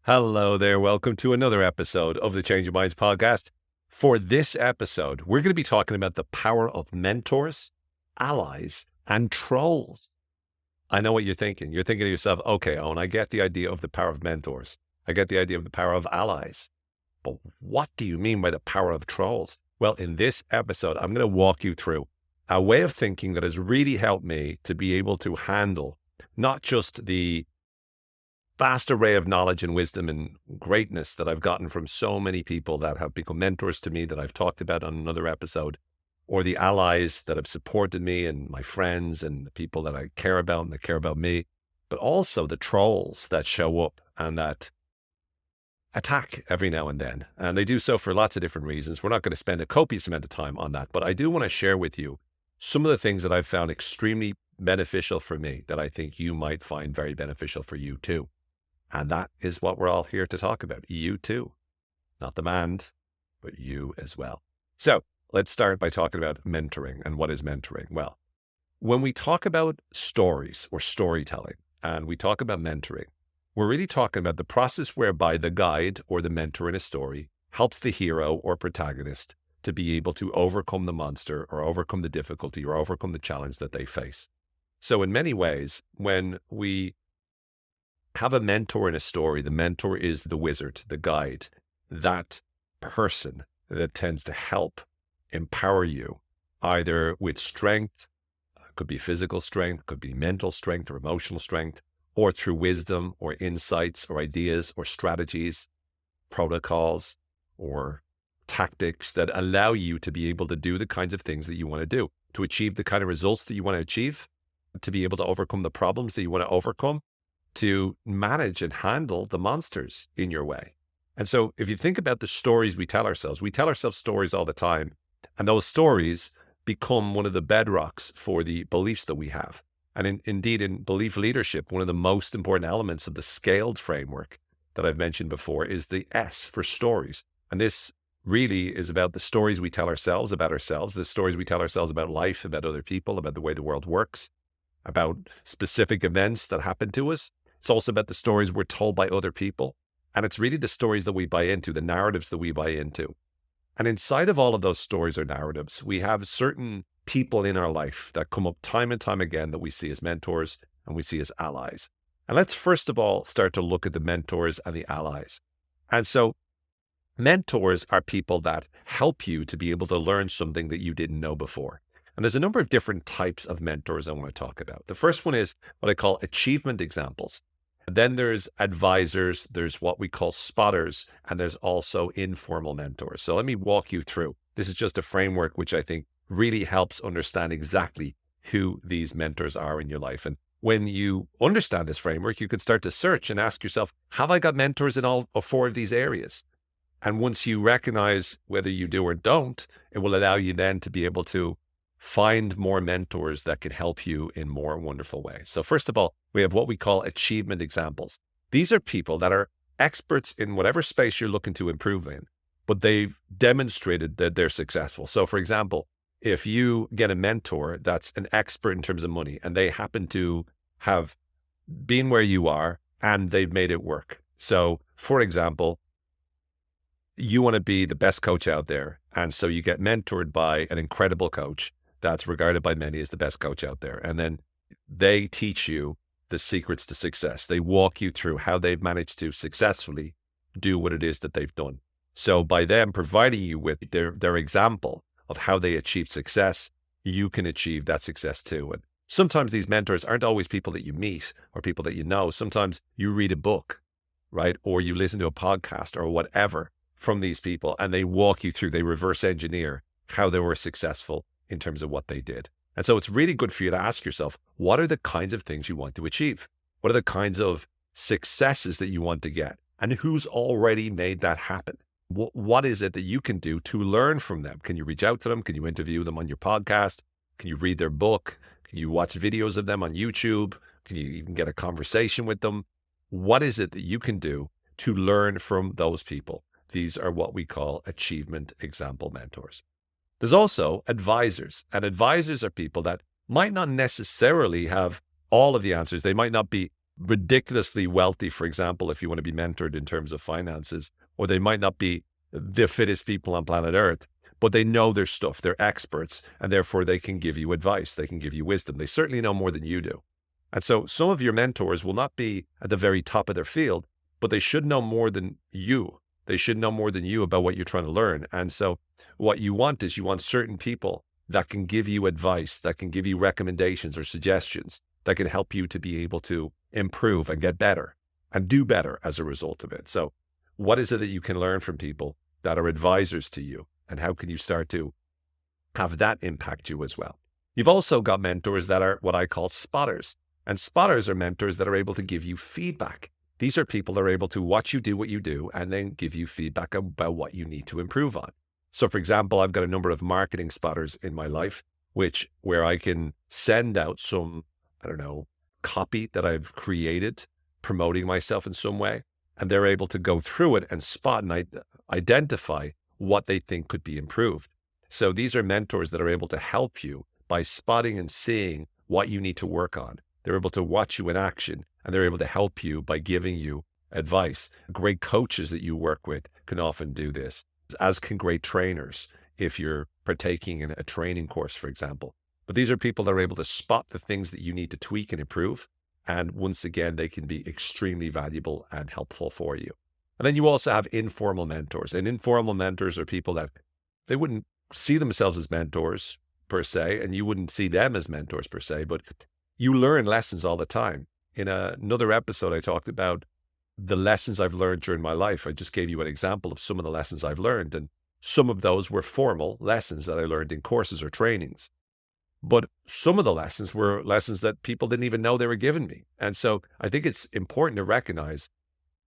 Hello there. Welcome to another episode of the Change Your Minds podcast. For this episode, we're going to be talking about the power of mentors, allies, and trolls. I know what you're thinking. You're thinking to yourself, okay, Owen, I get the idea of the power of mentors. I get the idea of the power of allies. But what do you mean by the power of trolls? Well, in this episode, I'm going to walk you through a way of thinking that has really helped me to be able to handle not just the vast array of knowledge and wisdom and greatness that I've gotten from so many people that have become mentors to me that I've talked about on another episode, or the allies that have supported me and my friends and the people that I care about and that care about me, but also the trolls that show up and that attack every now and then. And they do so for lots of different reasons. We're not going to spend a copious amount of time on that, but I do want to share with you some of the things that I've found extremely beneficial for me that I think you might find very beneficial for you too. And that is what we're all here to talk about. You too. Not the band, but you as well. So let's start by talking about mentoring. And what is mentoring? Well, when we talk about stories or storytelling and we talk about mentoring, we're really talking about the process whereby the guide or the mentor in a story helps the hero or protagonist to be able to overcome the monster or overcome the difficulty or overcome the challenge that they face. So in many ways, when we have a mentor in a story, the mentor is the wizard, the guide, that person that tends to help empower you either with strength, could be physical strength, could be mental strength or emotional strength, or through wisdom or insights or ideas or strategies, protocols or tactics that allow you to be able to do the kinds of things that you want to do, to achieve the kind of results that you want to achieve, to be able to overcome the problems that you want to overcome, to manage and handle the monsters in your way. And so if you think about the stories we tell ourselves stories all the time. And those stories become one of the bedrocks for the beliefs that we have. And indeed, in belief leadership, one of the most important elements of the scaled framework that I've mentioned before is the S for stories. And this really is about the stories we tell ourselves about ourselves, the stories we tell ourselves about life, about other people, about the way the world works, about specific events that happen to us. It's also about the stories we're told by other people. And it's really the stories that we buy into, the narratives that we buy into. And inside of all of those stories or narratives, we have certain people in our life that come up time and time again that we see as mentors and we see as allies. And let's first of all start to look at the mentors and the allies. And so mentors are people that help you to be able to learn something that you didn't know before. And there's a number of different types of mentors I want to talk about. The first one is what I call achievement examples. And then there's advisors, there's what we call spotters, and there's also informal mentors. So let me walk you through. This is just a framework which I think really helps understand exactly who these mentors are in your life. And when you understand this framework, you can start to search and ask yourself, have I got mentors in all four of these areas? And once you recognize whether you do or don't, it will allow you then to be able to find more mentors that can help you in more wonderful ways. So first of all, we have what we call achievement examples. These are people that are experts in whatever space you're looking to improve in, but they've demonstrated that they're successful. So for example, if you get a mentor that's an expert in terms of money and they happen to have been where you are and they've made it work. So for example, you want to be the best coach out there. And so you get mentored by an incredible coach that's regarded by many as the best coach out there. And then they teach you the secrets to success. They walk you through how they've managed to successfully do what it is that they've done. So by them providing you with their example of how they achieve success, you can achieve that success too. And sometimes these mentors aren't always people that you meet or people that you know. Sometimes you read a book, right? Or you listen to a podcast or whatever from these people, and they walk you through, they reverse engineer how they were successful in terms of what they did. And so it's really good for you to ask yourself, what are the kinds of things you want to achieve? What are the kinds of successes that you want to get? And who's already made that happen? What is it that you can do to learn from them? Can you reach out to them? Can you interview them on your podcast? Can you read their book? Can you watch videos of them on YouTube? Can you even get a conversation with them? What is it that you can do to learn from those people? These are what we call achievement example mentors. There's also advisors, and advisors are people that might not necessarily have all of the answers. They might not be ridiculously wealthy, for example, if you want to be mentored in terms of finances, or they might not be the fittest people on planet Earth, but they know their stuff. They're experts, and therefore they can give you advice. They can give you wisdom. They certainly know more than you do. And so some of your mentors will not be at the very top of their field, but they should know more than you. They should know more than you about what you're trying to learn. And so what you want is you want certain people that can give you advice, that can give you recommendations or suggestions, that can help you to be able to improve and get better and do better as a result of it. So what is it that you can learn from people that are advisors to you? And how can you start to have that impact you as well? You've also got mentors that are what I call spotters. And spotters are mentors that are able to give you feedback. These are people that are able to watch you do what you do and then give you feedback about what you need to improve on. So for example, I've got a number of marketing spotters in my life, where I can send out some, copy that I've created, promoting myself in some way, and they're able to go through it and spot and identify what they think could be improved. So these are mentors that are able to help you by spotting and seeing what you need to work on. They're able to watch you in action, and they're able to help you by giving you advice. Great coaches that you work with can often do this, as can great trainers if you're partaking in a training course, for example. But these are people that are able to spot the things that you need to tweak and improve. And once again, they can be extremely valuable and helpful for you. And then you also have informal mentors. And informal mentors are people that they wouldn't see themselves as mentors per se, and you wouldn't see them as mentors per se, but you learn lessons all the time. In another episode, I talked about the lessons I've learned during my life. I just gave you an example of some of the lessons I've learned. And some of those were formal lessons that I learned in courses or trainings. But some of the lessons were lessons that people didn't even know they were giving me. And so I think it's important to recognize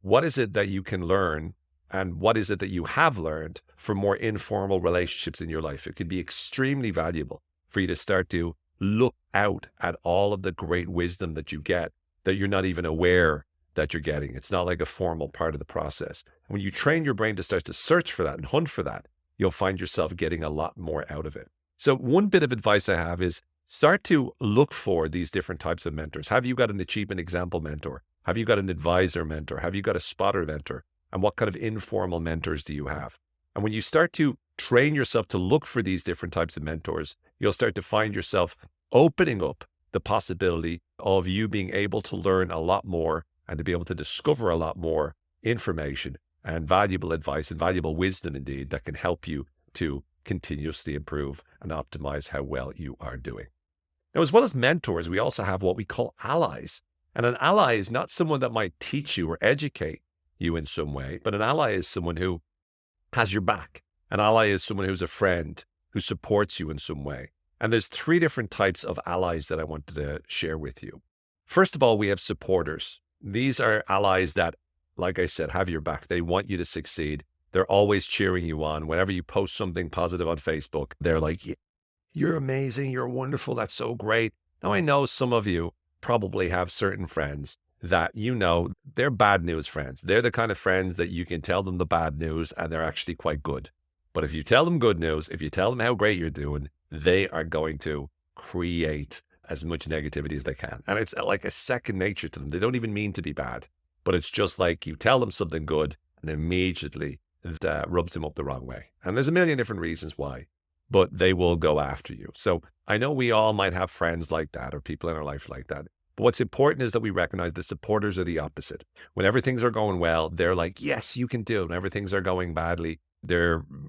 what is it that you can learn and what is it that you have learned from more informal relationships in your life. It can be extremely valuable for you to start to look out at all of the great wisdom that you get that you're not even aware that you're getting. It's not like a formal part of the process. When you train your brain to start to search for that and hunt for that, you'll find yourself getting a lot more out of it. So one bit of advice I have is start to look for these different types of mentors. Have you got an achievement example mentor? Have you got an advisor mentor? Have you got a spotter mentor? And what kind of informal mentors do you have? And when you start to train yourself to look for these different types of mentors, you'll start to find yourself opening up the possibility of you being able to learn a lot more and to be able to discover a lot more information and valuable advice and valuable wisdom indeed that can help you to continuously improve and optimize how well you are doing. Now, as well as mentors, we also have what we call allies. And an ally is not someone that might teach you or educate you in some way, but an ally is someone who has your back. An ally is someone who's a friend who supports you in some way. And there's three different types of allies that I wanted to share with you. First of all, we have supporters. These are allies that, like I said, have your back. They want you to succeed. They're always cheering you on. Whenever you post something positive on Facebook, they're like, you're amazing. You're wonderful. That's so great. Now, I know some of you probably have certain friends that they're bad news friends. They're the kind of friends that you can tell them the bad news and they're actually quite good. But if you tell them good news, if you tell them how great you're doing, they are going to create as much negativity as they can. And it's like a second nature to them. They don't even mean to be bad, but it's just like you tell them something good and immediately that rubs them up the wrong way. And there's a million different reasons why, but they will go after you. So I know we all might have friends like that or people in our life like that. But what's important is that we recognize the supporters are the opposite. Whenever things are going well, they're like, yes, you can do it. Whenever things are going badly,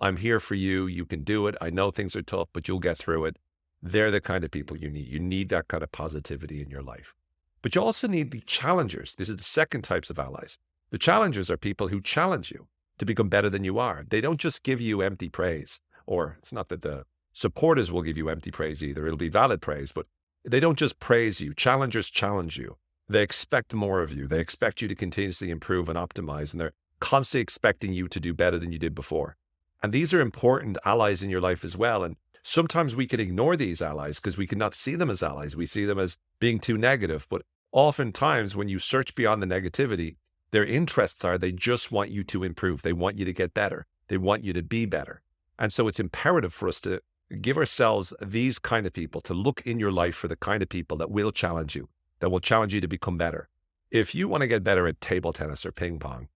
I'm here for you. You can do it. I know things are tough, but you'll get through it. They're the kind of people you need. You need that kind of positivity in your life. But you also need the challengers. These are the second types of allies. The challengers are people who challenge you to become better than you are. They don't just give you empty praise, or it's not that the supporters will give you empty praise either. It'll be valid praise, but they don't just praise you. Challengers challenge you. They expect more of you. They expect you to continuously improve and optimize, and they're constantly expecting you to do better than you did before. And these are important allies in your life as well. And sometimes we can ignore these allies because we cannot see them as allies. We see them as being too negative. But oftentimes when you search beyond the negativity, their interests are they just want you to improve. They want you to get better. They want you to be better. And so it's imperative for us to give ourselves these kind of people, to look in your life for the kind of people that will challenge you to become better. if you want to get better at table tennis or ping pong,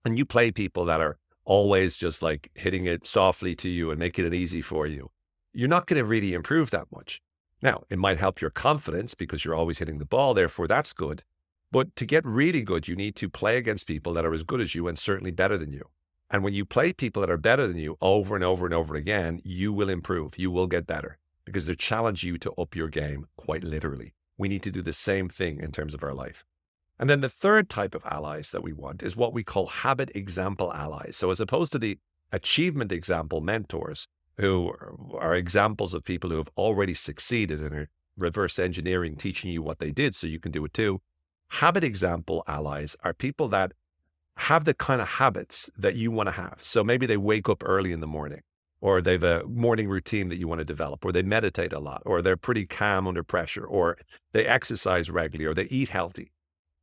and you play people that are always just like hitting it softly to you and making it easy for you, you're not going to really improve that much. Now, it might help your confidence because you're always hitting the ball, therefore that's good. But to get really good, you need to play against people that are as good as you and certainly better than you. And when you play people that are better than you over and over and over again, you will improve. You will get better because they challenge you to up your game quite literally. We need to do the same thing in terms of our life. And then the third type of allies that we want is what we call habit example allies. So as opposed to the achievement example mentors, who are examples of people who have already succeeded and are reverse engineering, teaching you what they did so you can do it too. Habit example allies are people that have the kind of habits that you want to have. So maybe they wake up early in the morning, or they have a morning routine that you want to develop, or they meditate a lot, or they're pretty calm under pressure, or they exercise regularly, or they eat healthy,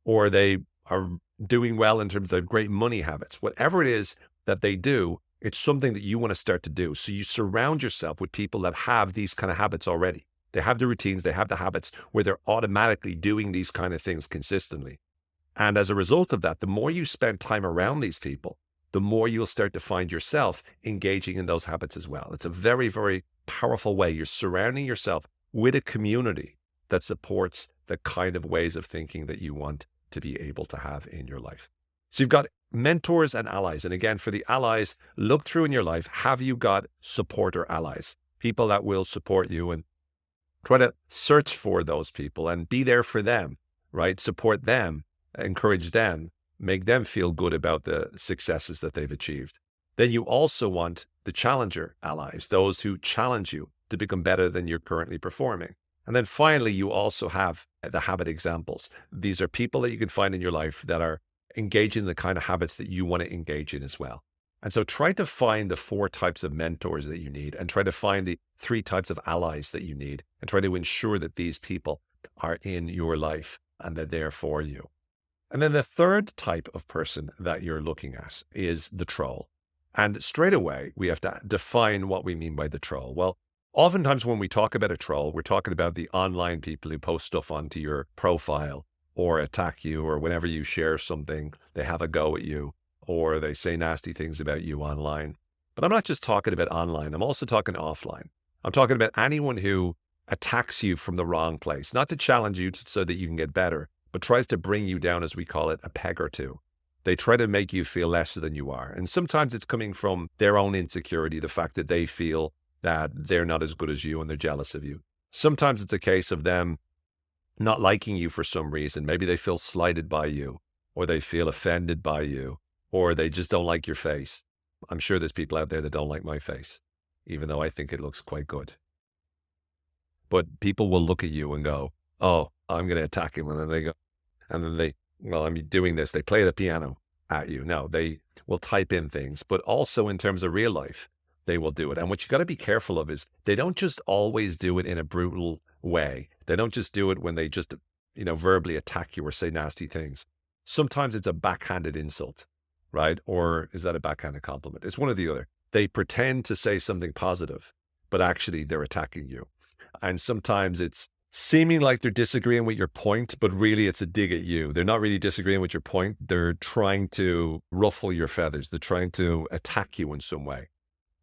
or they are doing well in terms of great money habits. Whatever it is that they do, it's something that you want to start to do. So you surround yourself with people that have these kind of habits already. They have the routines, they have the habits where they're automatically doing these kind of things consistently. And as a result of that, the more you spend time around these people, the more you'll start to find yourself engaging in those habits as well. It's a very, very powerful way. You're surrounding yourself with a community that supports the kind of ways of thinking that you want to be able to have in your life. So you've got mentors and allies. And again, for the allies, look through in your life, have you got supporter allies, people that will support you, and try to search for those people and be there for them, right? Support them, encourage them, make them feel good about the successes that they've achieved. Then you also want the challenger allies, those who challenge you to become better than you're currently performing. And then finally, you also have the habit examples. These are people that you can find in your life that are engaging in the kind of habits that you want to engage in as well. And so try to find the 4 types of mentors that you need, and try to find the 3 types of allies that you need, and try to ensure that these people are in your life and they're there for you. And then the third type of person that you're looking at is the troll. And straight away, we have to define what we mean by the troll. Well, oftentimes when we talk about a troll, we're talking about the online people who post stuff onto your profile or attack you, or whenever you share something, they have a go at you, or they say nasty things about you online. But I'm not just talking about online. I'm also talking offline. I'm talking about anyone who attacks you from the wrong place, not to challenge you so that you can get better, but tries to bring you down, as we call it, a peg or two. They try to make you feel lesser than you are. And sometimes it's coming from their own insecurity, the fact that they feel that they're not as good as you and they're jealous of you. Sometimes it's a case of them not liking you for some reason. Maybe they feel slighted by you, or they feel offended by you, or they just don't like your face. I'm sure there's people out there that don't like my face, even though I think it looks quite good. But people will look at you and go, oh, I'm going to attack him. And then they go, well, I'm doing this. They play the piano at you. No, they will type in things, but also in terms of real life, they will do it. And what you got to be careful of is they don't just always do it in a brutal way. They don't just do it when they just, verbally attack you or say nasty things. Sometimes it's a backhanded insult, right? Or is that a backhanded compliment? It's one or the other. They pretend to say something positive, but actually they're attacking you. And sometimes it's seeming like they're disagreeing with your point, but really it's a dig at you. They're not really disagreeing with your point. They're trying to ruffle your feathers. They're trying to attack you in some way.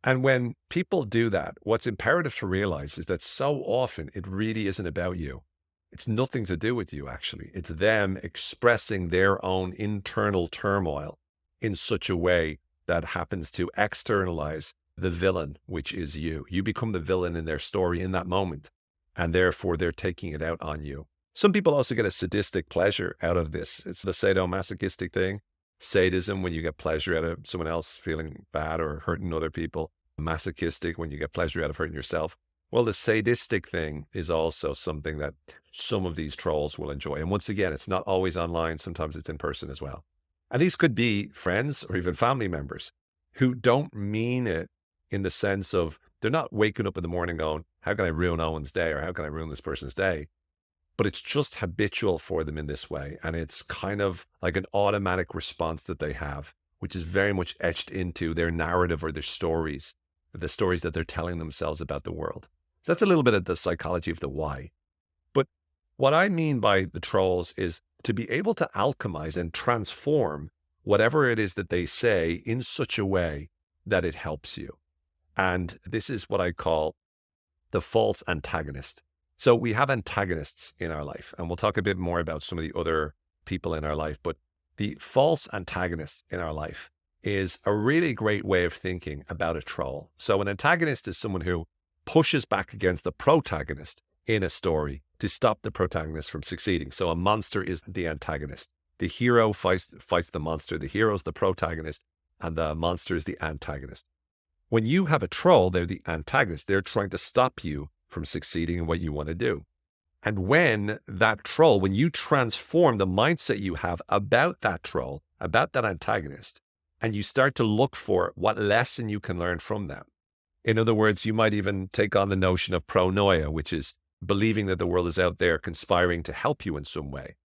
And when people do that, what's imperative to realize is that so often it really isn't about you. It's nothing to do with you, actually. It's them expressing their own internal turmoil in such a way that happens to externalize the villain, which is you. You become the villain in their story in that moment, and therefore they're taking it out on you. Some people also get a sadistic pleasure out of this. It's the sadomasochistic thing. Sadism, when you get pleasure out of someone else feeling bad or hurting other people. Masochistic, when you get pleasure out of hurting yourself. Well, the sadistic thing is also something that some of these trolls will enjoy. And once again, it's not always online. Sometimes it's in person as well. And these could be friends or even family members who don't mean it in the sense of they're not waking up in the morning going, how can I ruin Owen's day, or how can I ruin this person's day? But it's just habitual for them in this way. And it's kind of like an automatic response that they have, which is very much etched into their narrative or their stories, the stories that they're telling themselves about the world. So that's a little bit of the psychology of the why. But what I mean by the trolls is to be able to alchemize and transform whatever it is that they say in such a way that it helps you. And this is what I call the false antagonist. So we have antagonists in our life, and we'll talk a bit more about some of the other people in our life, but the false antagonist in our life is a really great way of thinking about a troll. So an antagonist is someone who pushes back against the protagonist in a story to stop the protagonist from succeeding. So a monster is the antagonist. The hero fights the monster. The hero is the protagonist, and the monster is the antagonist. When you have a troll, they're the antagonist. They're trying to stop you from succeeding in what you want to do. And when you transform the mindset you have about that troll, about that antagonist, and you start to look for what lesson you can learn from them. In other words, you might even take on the notion of pronoia, which is believing that the world is out there conspiring to help you in some way.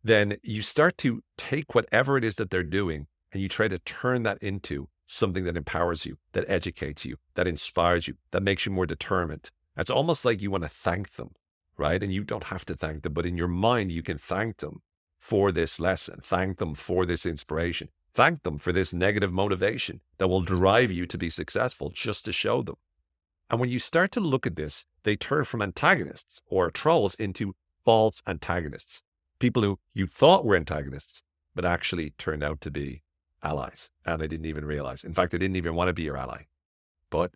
Then you start to take whatever it is that they're doing and you try to turn that into something that empowers you, that educates you, that inspires you, that makes you more determined. It's almost like you want to thank them, right? And you don't have to thank them, but in your mind, you can thank them for this lesson, thank them for this inspiration, thank them for this negative motivation that will drive you to be successful just to show them. And when you start to look at this, they turn from antagonists or trolls into false antagonists, people who you thought were antagonists, but actually turned out to be allies. And they didn't even realize. In fact, they didn't even want to be your ally, but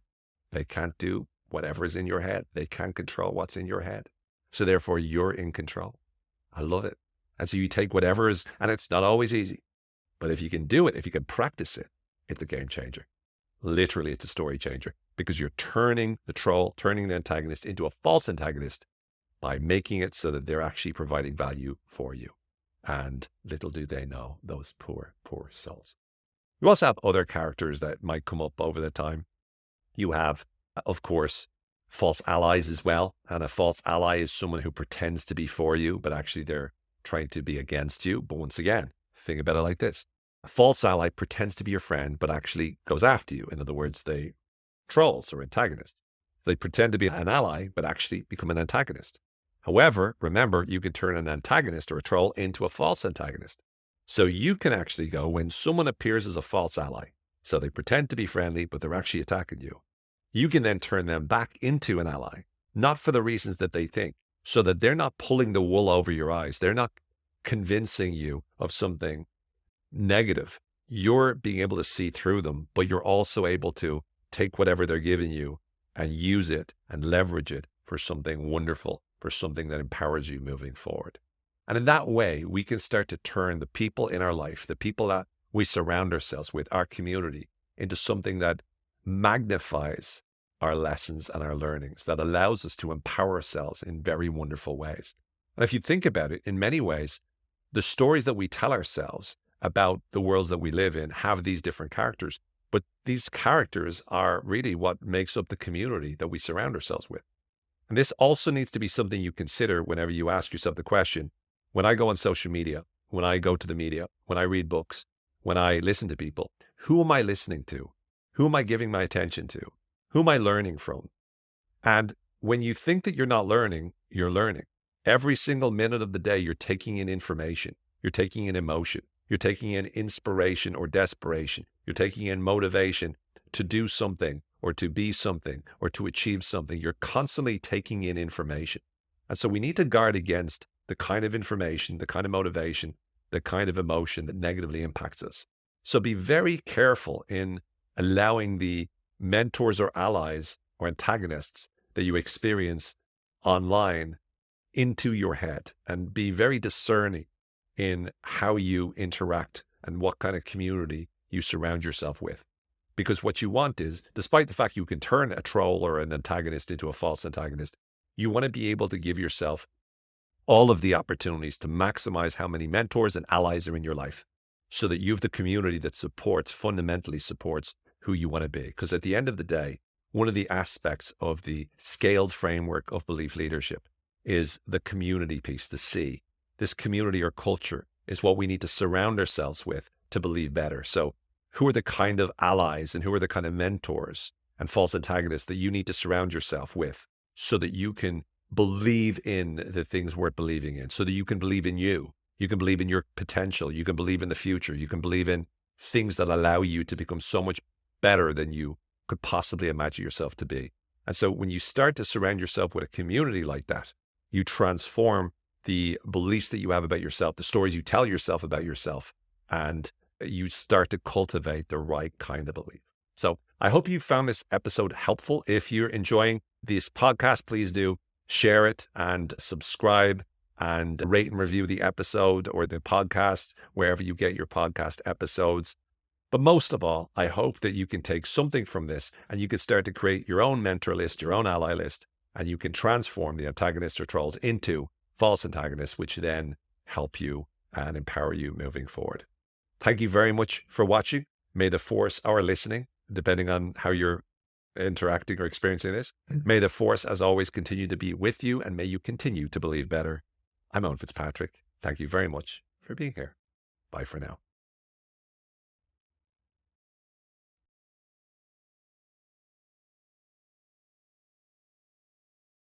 they can't do whatever is in your head. They can't control what's in your head. So therefore, you're in control. I love it. And so you take whatever is, and it's not always easy, but if you can do it, if you can practice it, it's a game changer. Literally, it's a story changer because you're turning the troll, turning the antagonist into a false antagonist by making it so that they're actually providing value for you. And little do they know, those poor, poor souls. You also have other characters that might come up over the time. You have, of course, false allies as well. And a false ally is someone who pretends to be for you, but actually they're trying to be against you. But once again, think about it like this. A false ally pretends to be your friend, but actually goes after you. In other words, they trolls or antagonists. They pretend to be an ally, but actually become an antagonist. However, remember, you can turn an antagonist or a troll into a false antagonist. So you can actually go when someone appears as a false ally. So they pretend to be friendly, but they're actually attacking you. You can then turn them back into an ally, not for the reasons that they think, so that they're not pulling the wool over your eyes. They're not convincing you of something negative. You're being able to see through them, but you're also able to take whatever they're giving you and use it and leverage it for something wonderful, for something that empowers you moving forward. And in that way, we can start to turn the people in our life, the people that we surround ourselves with, our community, into something that magnifies our lessons and our learnings, that allows us to empower ourselves in very wonderful ways. And if you think about it, in many ways, the stories that we tell ourselves about the worlds that we live in have these different characters, but these characters are really what makes up the community that we surround ourselves with. And this also needs to be something you consider whenever you ask yourself the question, when I go on social media, when I go to the media, when I read books, when I listen to people, who am I listening to? Who am I giving my attention to? Who am I learning from? And when you think that you're not learning, you're learning. Every single minute of the day, you're taking in information. You're taking in emotion. You're taking in inspiration or desperation. You're taking in motivation to do something or to be something or to achieve something. You're constantly taking in information. And so we need to guard against the kind of information, the kind of motivation, the kind of emotion that negatively impacts us. So be very careful in allowing the mentors or allies or antagonists that you experience online into your head, and be very discerning in how you interact and what kind of community you surround yourself with. Because what you want is, despite the fact you can turn a troll or an antagonist into a false antagonist, you want to be able to give yourself all of the opportunities to maximize how many mentors and allies are in your life, so that you have the community that fundamentally supports who you want to be. Because at the end of the day, one of the aspects of the scaled framework of belief leadership is the community piece, the C. This community or culture is what we need to surround ourselves with to believe better. So who are the kind of allies and who are the kind of mentors and false antagonists that you need to surround yourself with so that you can believe in the things worth believing in, so that you can believe in you, You can believe in your potential. You can believe in the future. You can believe in things that allow you to become so much better than you could possibly imagine yourself to be. And so when you start to surround yourself with a community like that, you transform the beliefs that you have about yourself, the stories you tell yourself about yourself, and you start to cultivate the right kind of belief. So I hope you found this episode helpful. If you're enjoying this podcast, please do share it and subscribe and rate and review the episode or the podcast wherever you get your podcast episodes. But most of all, I hope that you can take something from this and you can start to create your own mentor list, your own ally list, and you can transform the antagonists or trolls into false antagonists, which then help you and empower you moving forward. Thank you very much for watching. May the force or listening, depending on how you're interacting or experiencing this, may the force, as always, continue to be with you, and may you continue to believe better. I'm Owen Fitzpatrick. Thank you very much for being here. Bye for now.